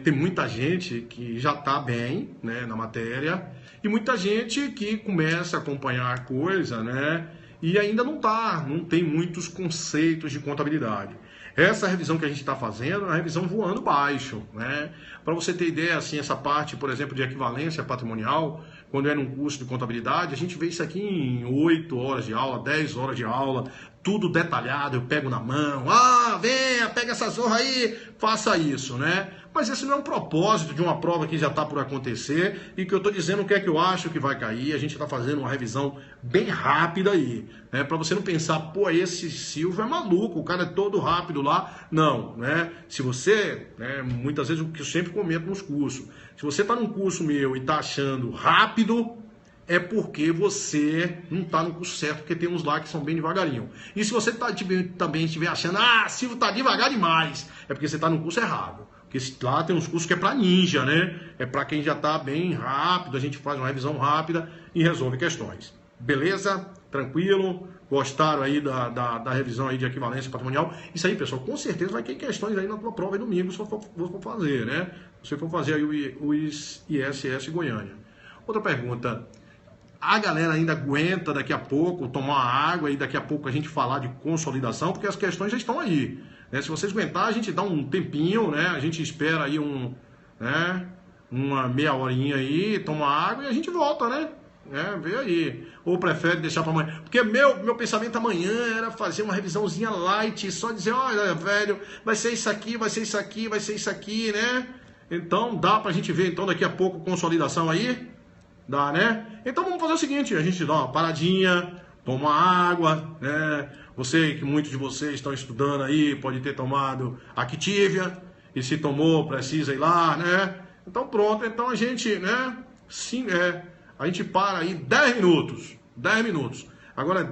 tem muita gente que já está bem, né, na matéria e muita gente que começa a acompanhar a coisa, né, e ainda não tem muitos conceitos de contabilidade. Essa revisão que a gente está fazendo é uma revisão voando baixo, né? Para você ter ideia, assim, essa parte, por exemplo, de equivalência patrimonial, quando é num curso de contabilidade, a gente vê isso aqui em 8 horas de aula, 10 horas de aula, tudo detalhado, eu pego na mão, venha, pega essa zorra aí, faça isso, né? Mas esse não é um propósito de uma prova que já está por acontecer e que eu estou dizendo o que é que eu acho que vai cair. A gente está fazendo uma revisão bem rápida aí, né? Para você não pensar, pô, esse Silvio é maluco, o cara é todo rápido lá. Não, né? Se você, né, muitas vezes o que eu sempre comento nos cursos, se você está num curso meu e está achando rápido, é porque você não está no curso certo, porque tem uns lá que são bem devagarinho. E se você também estiver achando, Silvio está devagar demais, é porque você está no curso errado. Porque lá tem uns cursos que é para ninja, né? É para quem já está bem rápido, a gente faz uma revisão rápida e resolve questões. Beleza? Tranquilo? Gostaram aí da revisão aí de equivalência patrimonial? Isso aí, pessoal, com certeza vai ter questões aí na tua prova aí domingo, se for fazer, né? Se você for fazer aí o ISS Goiânia. Outra pergunta. A galera ainda aguenta daqui a pouco tomar água e daqui a pouco a gente falar de consolidação, porque as questões já estão aí. Né? Se vocês aguentar, a gente dá um tempinho, né? A gente espera aí uma meia horinha aí, toma água e a gente volta, né? Vê aí. Ou prefere deixar para amanhã. Porque meu pensamento amanhã era fazer uma revisãozinha light, só dizer, olha, velho, vai ser isso aqui, vai ser isso aqui, vai ser isso aqui, né? Então dá pra gente ver então daqui a pouco consolidação aí? Dá, né? Então vamos fazer o seguinte, a gente dá uma paradinha, toma água, né? Que muitos de vocês estão estudando aí, pode ter tomado Activia, e se tomou, precisa ir lá, né? Então pronto, então a gente, né? Sim, a gente para aí 10 minutos, 10 minutos. Agora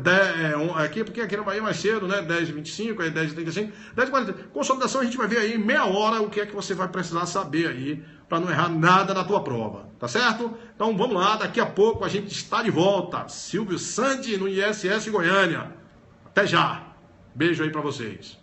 aqui, porque aqui na Bahia é mais cedo, né? 10h25, aí 10h35, 10h40. Consolidação a gente vai ver aí meia hora o que é que você vai precisar saber aí, para não errar nada na tua prova, tá certo? Então vamos lá, daqui a pouco a gente está de volta. Silvio Sandi no ISS Goiânia. Até já. Beijo aí para vocês.